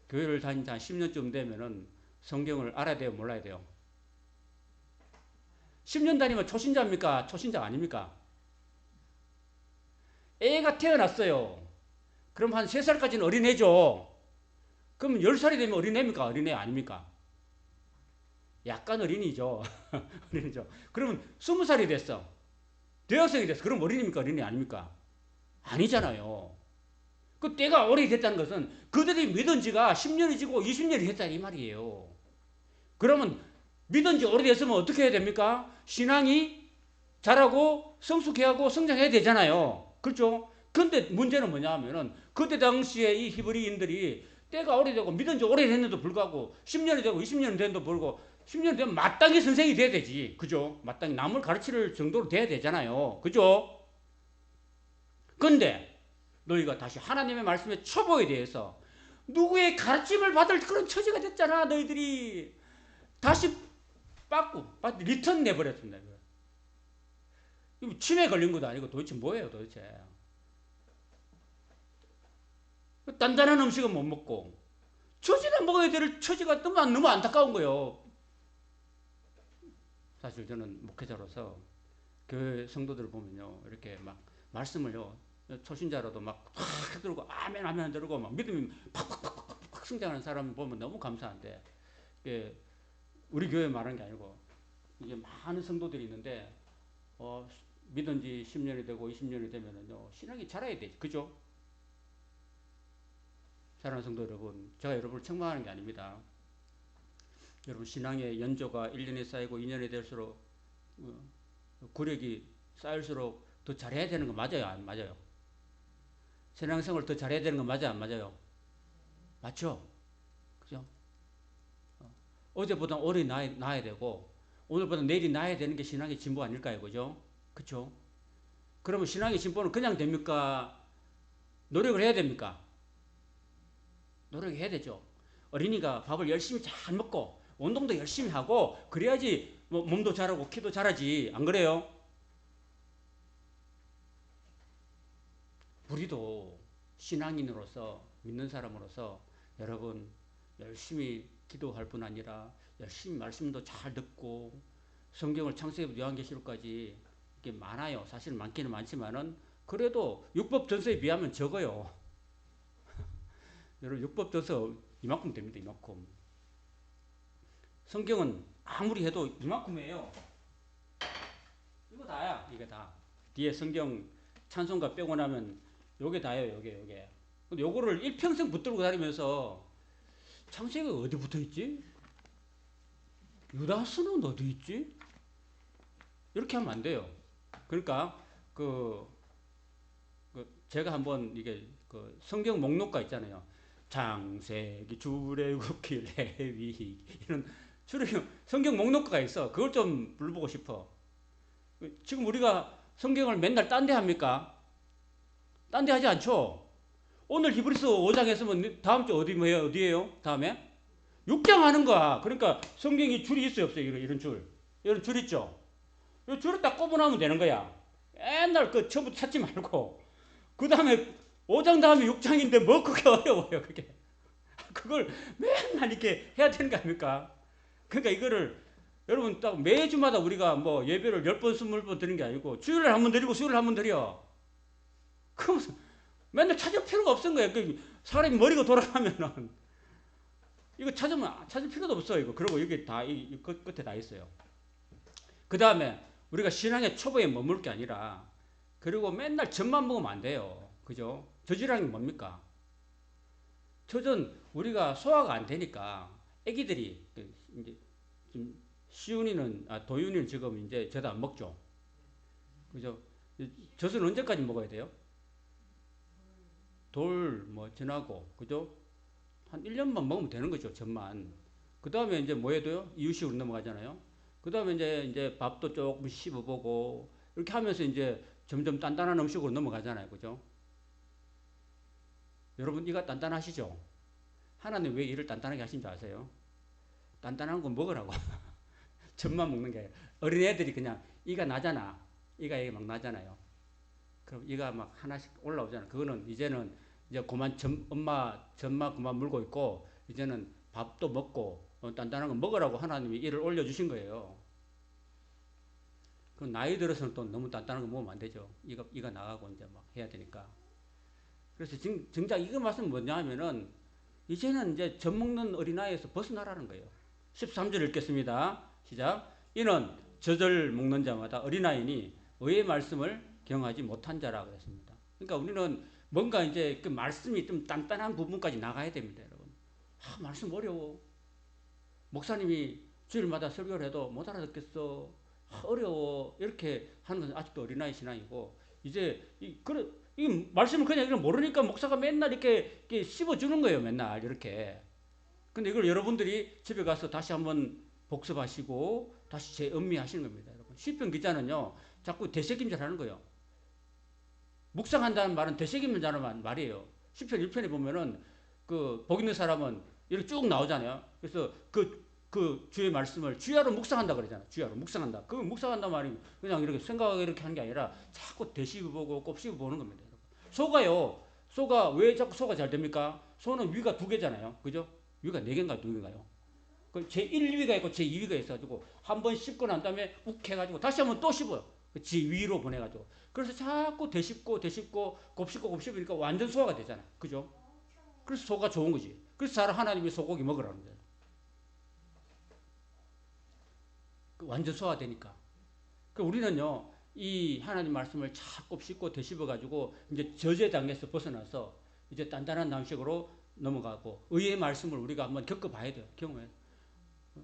교회를 다닌 지 한 10년쯤 되면은 성경을 알아야 돼요? 몰라야 돼요? 10년 다니면 초신자입니까? 초신자 아닙니까? 애가 태어났어요. 그럼 한 3살까지는 어린애죠. 그럼 10살이 되면 어린애입니까? 어린애 아닙니까? 약간 어린이죠. 어린이죠. 그러면 20살이 됐어. 대학생이 됐어. 그럼 어린입니까? 어린애 아닙니까? 아니잖아요. 그 때가 오래됐다는 것은 그들이 믿은 지가 10년이 지고 20년이 됐다 이 말이에요. 그러면 믿은 지 오래됐으면 어떻게 해야 됩니까? 신앙이 자라고 성숙해하고 성장해야 되잖아요. 그렇죠? 근데 문제는 뭐냐 하면은 그때 당시에 이 히브리인들이 때가 오래되고 믿은 지 오래됐는데도 불구하고 10년이 되고 20년이 됐는데도 불구하고 10년 되면 마땅히 선생이 돼야 되지. 그죠? 마땅히 남을 가르칠 정도로 돼야 되잖아요. 그죠? 근데 너희가 다시 하나님의 말씀의 초보에 대해서 누구의 가르침을 받을 그런 처지가 됐잖아. 너희들이 다시 리턴 내버렸습니다. 치매 걸린 것도 아니고 도대체 뭐예요 도대체. 단단한 음식은 못 먹고 처지나 먹어야 될 처지가 너무 안타까운 거예요. 사실 저는 목회자로서 교회 성도들을 보면요 이렇게 막 말씀을요 초신자로도 막 들고 아멘 아멘 들고 막 믿음이 팍팍팍팍 성장하는 사람 보면 너무 감사한데 우리 교회 말하는 게 아니고 이게 많은 성도들이 있는데 믿은 지 10년이 되고 20년이 되면은요 신앙이 자라야 돼. 그죠? 사랑하는 성도 여러분, 제가 여러분을 책망하는 게 아닙니다. 여러분 신앙의 연조가 1년이 쌓이고 2년이 될수록 구력이 쌓일수록 더 잘해야 되는 거 맞아요? 안 맞아요? 신앙생활 더 잘해야 되는 거 맞아요? 안 맞아요? 맞죠? 그죠? 어제보다 오래 나야 되고 오늘보다 내일이 나야 되는 게 신앙의 진보 아닐까요? 그죠? 그쵸? 그러면 신앙의 진보는 그냥 됩니까? 노력을 해야 됩니까? 노력해야 되죠. 어린이가 밥을 열심히 잘 먹고 운동도 열심히 하고 그래야지 몸도 자라고 키도 자라지. 안 그래요? 우리도 신앙인으로서 믿는 사람으로서 여러분 열심히 기도할 뿐 아니라 열심히 말씀도 잘 듣고 성경을 창세기부터 요한계시록까지 이게 많아요. 사실 많기는 많지만은 그래도 율법 전서에 비하면 적어요. 여러분 율법 전서 이만큼 됩니다. 이만큼. 성경은 아무리 해도 이만큼이에요. 이거 다야. 이게 다. 뒤에 성경 찬송가 빼고 나면 요게 다예요. 요게. 근데 요거를 일평생 붙들고 다니면서 창세기가 어디 붙어 있지? 유다서는 어디 있지? 이렇게 하면 안 돼요. 그러니까 제가 한번 이게 성경 목록가 있잖아요. 창세기, 출애굽기, 레위기 이런 성경 목록가가 있어. 그걸 좀 불러보고 싶어. 지금 우리가 성경을 맨날 딴 데 합니까? 딴 데 하지 않죠? 오늘 히브리서 5장 했으면 다음 주 어디예요? 다음에? 6장 하는 거야. 그러니까 성경이 줄이 있어요, 없어요? 이런 줄. 이런 줄 있죠? 이 줄을 딱 꼽아놓으면 되는 거야. 맨날 처음부터 찾지 말고. 그 다음에 5장 다음에 6장인데 뭐 그게 어려워요, 그게. 그걸 맨날 이렇게 해야 되는 거 아닙니까? 그러니까 이거를 여러분 딱 매주마다 우리가 뭐 예배를 10번, 20번 드리는 게 아니고 주일날 한 번 드리고 수요일날 한 번 드려. 그럼 맨날 찾을 필요가 없은 거예요. 사람이 머리가 돌아가면은 이거 찾을 필요도 없어요. 이거. 그리고 이게 다 이 끝에 다 있어요. 그 다음에 우리가 신앙의 초보에 머물 게 아니라 그리고 맨날 젖만 먹으면 안 돼요. 그죠? 젖이라는 게 뭡니까? 젖은 우리가 소화가 안 되니까 애기들이 이제 도윤이는 지금 이제 젖 안 먹죠. 그죠? 젖은 언제까지 먹어야 돼요? 지나고, 그죠? 한 1년만 먹으면 되는 거죠, 젖만. 그 다음에 이제 뭐 해도요? 이유식으로 넘어가잖아요. 그 다음에 이제 밥도 조금 씹어보고, 이렇게 하면서 이제 점점 단단한 음식으로 넘어가잖아요. 그죠? 여러분, 이가 단단하시죠? 하나님 왜 이를 단단하게 하신 줄 아세요? 단단한 거 먹으라고. 젖만 먹는 게 아니라. 어린애들이 그냥 이가 나잖아. 이가 막 나잖아요. 그럼 이가 막 하나씩 올라오잖아. 그거는 이제는 이제 엄마 젖만 그만 물고 있고, 이제는 밥도 먹고, 단단한 거 먹으라고 하나님이 이를 올려주신 거예요. 그 나이 들어서는 또 너무 단단한 거 먹으면 안 되죠. 이가 나가고 이제 막 해야 되니까. 그래서 정작 이거 말씀 뭐냐 하면은, 이제는 이제 젖 먹는 어린아이에서 벗어나라는 거예요. 13절 읽겠습니다. 시작. 이는 젖을 먹는 자마다 어린아이니 의의 말씀을 경하지 못한 자라 그랬습니다. 그러니까 우리는 뭔가 이제 그 말씀이 좀 단단한 부분까지 나가야 됩니다, 여러분. 말씀 어려워. 목사님이 주일마다 설교를 해도 못 알아듣겠어. 어려워. 이렇게 하는 것은 아직도 어린아이 신앙이고, 이제 이 말씀을 그냥 모르니까 목사가 맨날 이렇게 씹어주는 거예요, 맨날 이렇게. 근데 이걸 여러분들이 집에 가서 다시 한번 복습하시고 다시 재음미하시는 겁니다, 여러분. 시편 기자는요 자꾸 되새김질 하는 거예요. 묵상한다는 말은 되새김질하는 말이에요. 시편 1편에 보면은 복 있는 사람은 이렇게 쭉 나오잖아요. 그래서 그 주의 말씀을 주야로 묵상한다 그러잖아요. 주야로 묵상한다. 그 묵상한다 말이 그냥 이렇게 생각하고 이렇게 하는 게 아니라 자꾸 되씹어보고 곱씹어보는 겁니다. 소가 왜 자꾸 소가 잘 됩니까? 소는 위가 2개잖아요. 그죠? 위가 4개인가 2개인가요? 제1위가 있고 제2위가 있어가지고 한 번 씹고 난 다음에 욱 해가지고 다시 한번 또 씹어요. 지2위로 보내가지고. 그래서 자꾸 되씹고 곱씹으니까 완전 소화가 되잖아. 그죠? 그래서 소가 좋은 거지. 그래서 하나님이 소고기 먹으라는 거예요. 완전 소화되니까. 우리는요, 이 하나님 말씀을 자꾸 씹고 되씹어가지고 이제 저제 단계에서 벗어나서 이제 단단한 남식으로 넘어가고 의의 말씀을 우리가 한번 겪어봐야 돼요. 경험해.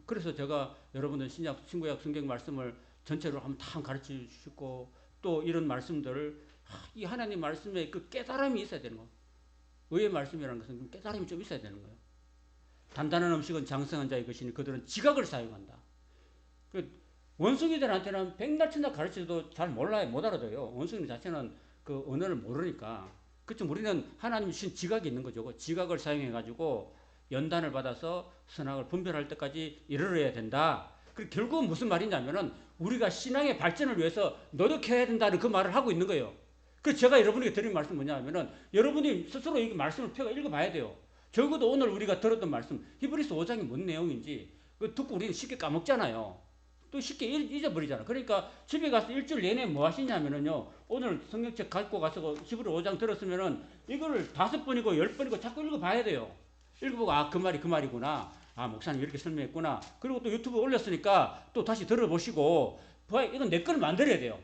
그래서 제가 여러분들 신구약 성경 말씀을 전체로 한번 다 가르쳐 주시고 또 이런 말씀들을 이 하나님 말씀에 그 깨달음이 있어야 되는 거예요. 의의 말씀이라는 것은 깨달음이 좀 있어야 되는 거예요. 단단한 음식은 장성한 자의 것이니 그들은 지각을 사용한다. 원숭이들한테는 백날 천날 가르쳐도 잘 몰라요. 못 알아둬요. 원숭이 자체는 그 언어를 모르니까. 그렇죠. 우리는 하나님 주신 지각이 있는 거죠. 지각을 사용해가지고 연단을 받아서 선악을 분별할 때까지 이르러야 된다. 결국은 무슨 말이냐면은 우리가 신앙의 발전을 위해서 노력해야 된다는 그 말을 하고 있는 거예요. 그래서 제가 여러분에게 드린 말씀은 뭐냐 하면은 여러분이 스스로 이 말씀을 펴가 읽어봐야 돼요. 적어도 오늘 우리가 들었던 말씀 히브리서 5장이 뭔 내용인지 듣고 우리는 쉽게 까먹잖아요. 또 쉽게 잊어버리잖아. 그러니까 집에 가서 일주일 내내 뭐 하시냐면은요, 오늘 성경책 갖고 가서 히브리 5장 들었으면은 이거를 5번이고 10번이고 자꾸 읽어봐야 돼요. 읽어보고 그 말이 그 말이구나. 목사님 이렇게 설명했구나. 그리고 또 유튜브 올렸으니까 또 다시 들어보시고 이건 내 거를 만들어야 돼요.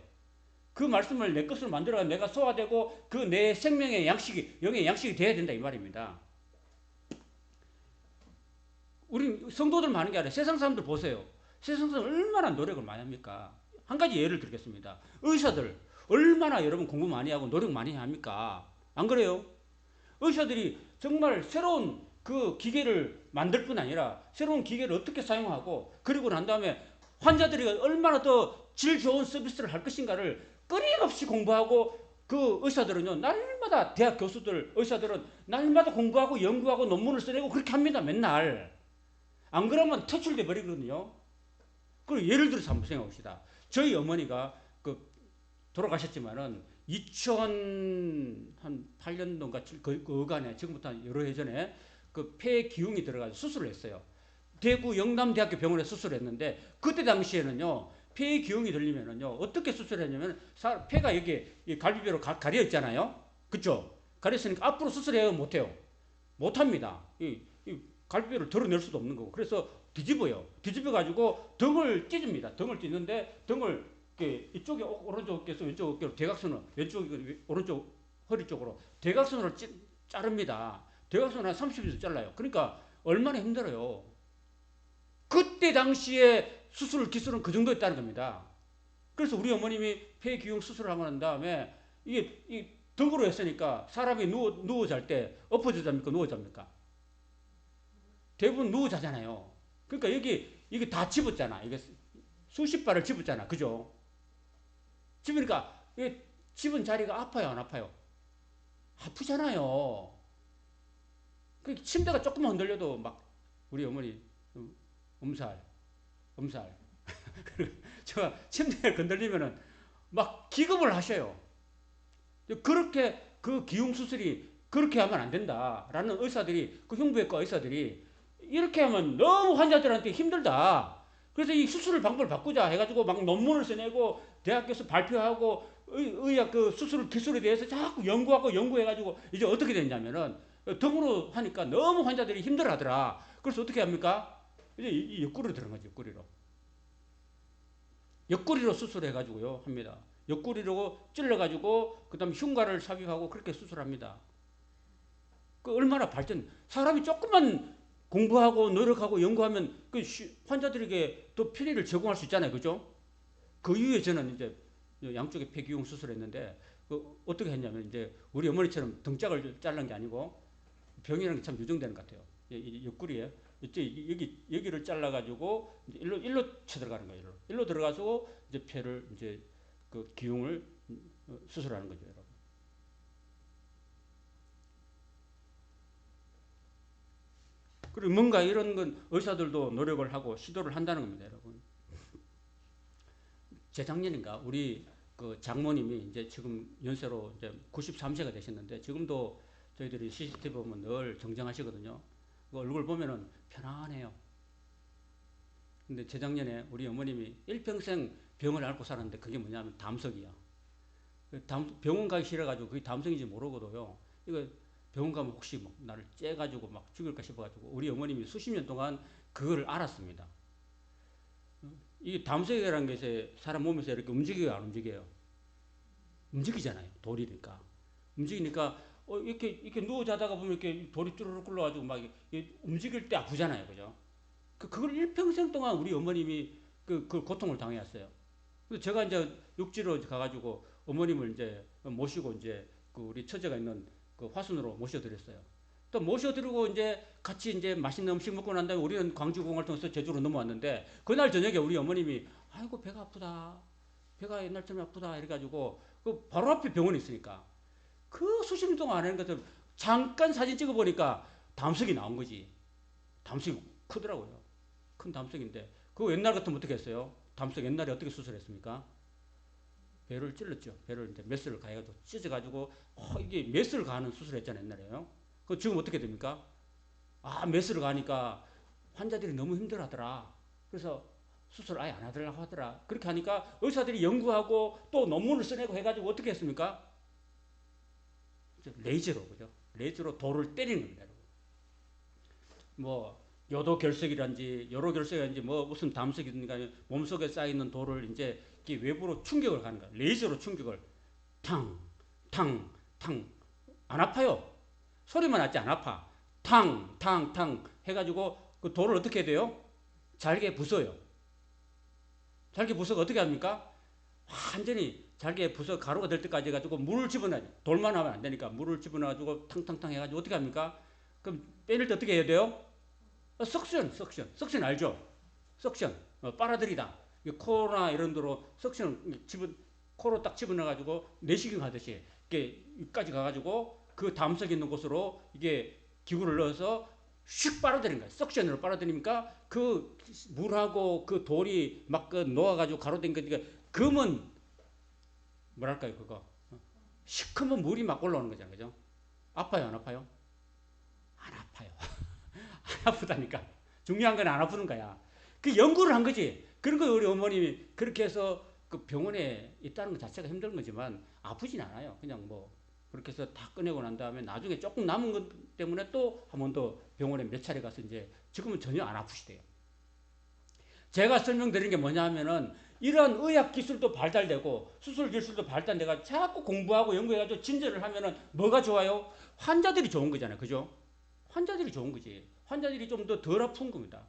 그 말씀을 내 것으로 만들어야 내가 소화되고 그 내 생명의 양식이, 영의 양식이 돼야 된다 이 말입니다. 우리 성도들 많은 게 아니라 세상 사람들 보세요. 세상 사람들 얼마나 노력을 많이 합니까? 한 가지 예를 들겠습니다. 의사들 얼마나 여러분 공부 많이 하고 노력 많이 합니까? 안 그래요? 의사들이 정말 새로운 그 기계를 만들 뿐 아니라 새로운 기계를 어떻게 사용하고 그리고 난 다음에 환자들이 얼마나 더 질 좋은 서비스를 할 것인가를 끊임없이 공부하고 그 의사들은요, 날마다 대학 교수들, 의사들은 날마다 공부하고 연구하고 논문을 써내고 그렇게 합니다. 맨날. 안 그러면 퇴출돼 버리거든요. 그리고 예를 들어서 한번 생각해 봅시다. 저희 어머니가 돌아가셨지만은 2008년도인가 그 어간에 지금부터 여러 해 전에 그 폐 기흉이 들어가서 수술을 했어요. 대구 영남대학교 병원에 수술을 했는데 그때 당시에는요. 폐 기흉이 들리면은요. 어떻게 수술했냐면 폐가 여기 갈비뼈로 가려 있잖아요. 그렇죠? 가렸으니까 앞으로 수술해요, 못 해요? 못 합니다. 이 갈비뼈를 드러낼 수도 없는 거고. 그래서 뒤집어요. 뒤집어 가지고 등을 찢습니다. 등을 찢는데 등을 이쪽에 오른쪽 어깨에서 왼쪽 어깨로 대각선으로 왼쪽 오른쪽 허리 쪽으로 대각선으로 자릅니다. 대각선을 한 30일 잘라요. 그러니까 얼마나 힘들어요. 그때 당시에 수술 기술은 그 정도였다는 겁니다. 그래서 우리 어머님이 폐기흉 수술을 하고 난 다음에 이게 등으로 했으니까 사람이 누워 잘 때 엎어져 잡니까? 누워 잡니까? 대부분 누워 자잖아요. 그러니까 이게 다 집었잖아. 이게 수십 발을 집었잖아. 그죠? 집으니까 집은 자리가 아파요, 안 아파요? 아프잖아요. 그 침대가 조금만 흔들려도 막 우리 어머니 엄살. 제가 침대를 건들리면은 막 기겁을 하셔요. 그렇게 그 기흉 수술이 그렇게 하면 안 된다라는 의사들이 그 흉부외과 의사들이 이렇게 하면 너무 환자들한테 힘들다. 그래서 이 수술을 방법을 바꾸자 해가지고 막 논문을 써내고 대학교에서 발표하고 의학 그 수술 기술에 대해서 자꾸 연구해가지고 이제 어떻게 됐냐면은 등으로 하니까 너무 환자들이 힘들어하더라. 그래서 어떻게 합니까? 이제 이 옆구리로 들어간 거죠. 옆구리로 수술해가지고요 합니다. 옆구리로 찔러가지고 그다음 흉곽을 삽입하고 그렇게 수술합니다. 그 얼마나 사람이 조금만 공부하고 노력하고 연구하면 그 환자들에게 또 편의를 제공할 수 있잖아요, 그죠? 그 이후에 저는 이제 양쪽에 폐기흉 수술했는데 어떻게 했냐면 이제 우리 어머니처럼 등짝을 자른 게 아니고 병이라는 게 참 유정되는 것 같아요. 옆구리에 여기를 잘라가지고 일로 쳐들어가는 거예요. 일로 들어가서 이제 폐를 이제 그 기흉을 수술하는 거죠, 여러분. 그리고 뭔가 이런 건 의사들도 노력을 하고 시도를 한다는 겁니다, 여러분. 재작년인가 우리 그 장모님이 이제 지금 연세로 이제 93세가 되셨는데 지금도 저희들이 CCTV 보면 늘 정정하시거든요. 그 얼굴 보면은 편안해요. 근데 재작년에 우리 어머님이 일평생 병을 앓고 살았는데 그게 뭐냐면 담석이야. 병원 가기 싫어가지고 그게 담석인지 모르고도요. 이거 병원 가면 혹시 막 나를 째가지고 막 죽일까 싶어가지고 우리 어머님이 수십 년 동안 그거를 알았습니다. 이게 담석이라는 게 이제 사람 몸에서 이렇게 움직여요, 안 움직여요? 움직이잖아요. 돌이니까. 움직이니까 이렇게 누워 자다가 보면 이렇게 돌이 쭈르륵 굴러가지고 막 움직일 때 아프잖아요, 그죠? 그걸 일평생 동안 우리 어머님이 그 고통을 당해왔어요. 그래서 제가 이제 육지로 가가지고 어머님을 이제 모시고 이제 그 우리 처제가 있는 그 화순으로 모셔드렸어요. 또 모셔드리고 이제 같이 이제 맛있는 음식 먹고 난 다음에 우리는 광주공항을 통해서 제주로 넘어왔는데 그날 저녁에 우리 어머님이 아이고 배가 아프다. 배가 옛날처럼 아프다. 이래가지고 그 바로 앞에 병원이 있으니까 그 수십 년 동안 안 하는 것들 잠깐 사진 찍어 보니까 담석이 나온 거지. 담석이 크더라고요. 큰 담석인데 그거 옛날 같으면 어떻게 했어요? 담석 옛날에 어떻게 수술했습니까? 배를 찔렀죠. 배를 이제 메스를 가해가지고 찢어가지고 이게 메스를 가하는 수술했잖아요 옛날에요. 그 지금 어떻게 됩니까? 메스를 가니까 환자들이 너무 힘들어하더라. 그래서 수술 아예 안 하더라고 하더라. 그렇게 하니까 의사들이 연구하고 또 논문을 써내고 해가지고 어떻게 했습니까? 레이저로, 그죠? 레이저로 돌을 때리는 겁니다. 뭐 요도 결석이란지 요로 결석이란지 뭐 무슨 담석이든가 몸속에 쌓이는 돌을 이제 외부로 충격을 가는 거야. 레이저로 충격을 탕, 탕, 탕. 안 아파요. 소리만 나지 안 아파. 탕, 탕, 탕 해가지고 그 돌을 어떻게 해야 돼요? 잘게 부숴요. 잘게 부숴서 어떻게 합니까? 완전히 잘게 부숴 가루가 될 때까지 해가지고 물을 집어넣어요. 돌만 하면 안 되니까 물을 집어넣어가지고 탕탕탕 해가지고 어떻게 합니까? 그럼 빼낼 때 어떻게 해야 돼요? 석션 알죠? 석션, 빨아들이다. 코나 이런 데로 석션 코로 딱 집어넣어가지고 내시경 하듯이 이게 여기까지 가가지고 그 담석 있는 곳으로 이게 기구를 넣어서 슉 빨아들이는 거예요. 석션으로 빨아들이니까 그 물하고 그 돌이 막 그 녹아가지고 가루된 거니까 금은 뭐랄까요 그거 시커먼 물이 막 올라오는 거잖아요. 그죠? 아파요 안 아파요? 안 아파요. 안 아프다니까. 중요한 건 안 아프는 거야. 그 연구를 한 거지. 그런 거 우리 어머님이 그렇게 해서 그 병원에 있다는 것 자체가 힘든 거지만 아프진 않아요. 그냥 뭐 그렇게 해서 다 꺼내고 난 다음에 나중에 조금 남은 것 때문에 또 한 번 더 병원에 몇 차례 가서 이제 지금은 전혀 안 아프시대요. 제가 설명드린 게 뭐냐 하면은 이런 의학 기술도 발달되고 수술 기술도 발달돼가 자꾸 공부하고 연구해가지고 진전을 하면은 뭐가 좋아요? 환자들이 좋은 거잖아요. 그죠? 환자들이 좋은 거지. 환자들이 좀 더 덜 아픈 겁니다.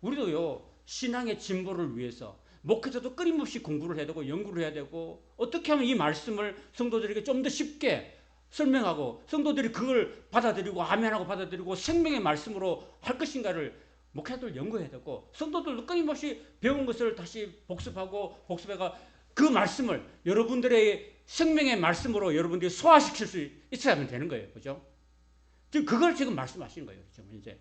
우리도요, 신앙의 진보를 위해서 목회자도 끊임없이 공부를 해야 되고 연구를 해야 되고 어떻게 하면 이 말씀을 성도들에게 좀 더 쉽게 설명하고 성도들이 그걸 받아들이고 아멘하고 받아들이고 생명의 말씀으로 할 것인가를 목회자들 연구해야 되고 성도들도 끊임없이 배운 것을 다시 복습하고 복습해가 그 말씀을 여러분들의 생명의 말씀으로 여러분들이 소화시킬 수 있어야 하면 되는 거예요. 그죠? 지금 그걸 지금 말씀하시는 거예요. 지금 이제.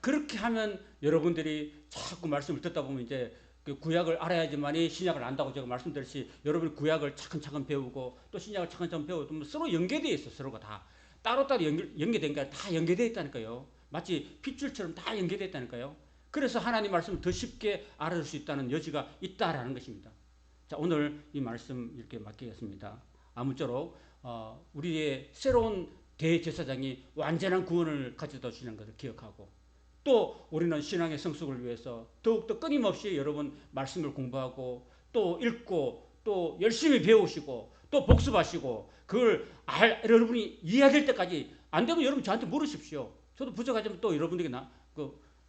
그렇게 하면 여러분들이 자꾸 말씀을 듣다 보면 이제 그 구약을 알아야지만이 신약을 안다고 제가 말씀드렸듯이 여러분이 구약을 차근차근 배우고 또 신약을 차근차근 배우고 서로 연계되어 있어. 서로가 다 따로따로 연계된 게 아니라 다 연계되어 있다니까요. 마치 핏줄처럼 다 연계되어 있다니까요. 그래서 하나님 말씀을 더 쉽게 알아줄 수 있다는 여지가 있다라는 것입니다. 자, 오늘 이 말씀 이렇게 맡기겠습니다. 아무쪼록 우리의 새로운 대제사장이 완전한 구원을 가져다 주시는 것을 기억하고 또 우리는 신앙의 성숙을 위해서 더욱더 끊임없이 여러분 말씀을 공부하고 또 읽고 또 열심히 배우시고 또 복습하시고 그걸 여러분이 이해될 때까지 안 되면 여러분 저한테 물으십시오. 저도 부족하지만 또 여러분에게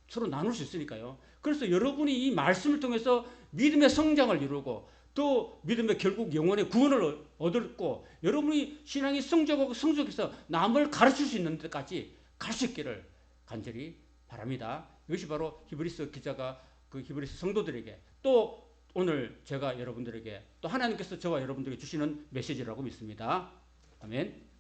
서로 나눌 수 있으니까요. 그래서 여러분이 이 말씀을 통해서 믿음의 성장을 이루고 또 믿음의 결국 영혼의 구원을 얻고 여러분이 신앙이 성적하고 성숙해서 남을 가르칠 수 있는 데까지 갈 수 있기를 간절히 바랍니다. 이것이 바로 히브리서 기자가 그 히브리서 성도들에게 또 오늘 제가 여러분들에게 또 하나님께서 저와 여러분들에게 주시는 메시지라고 믿습니다. 아멘.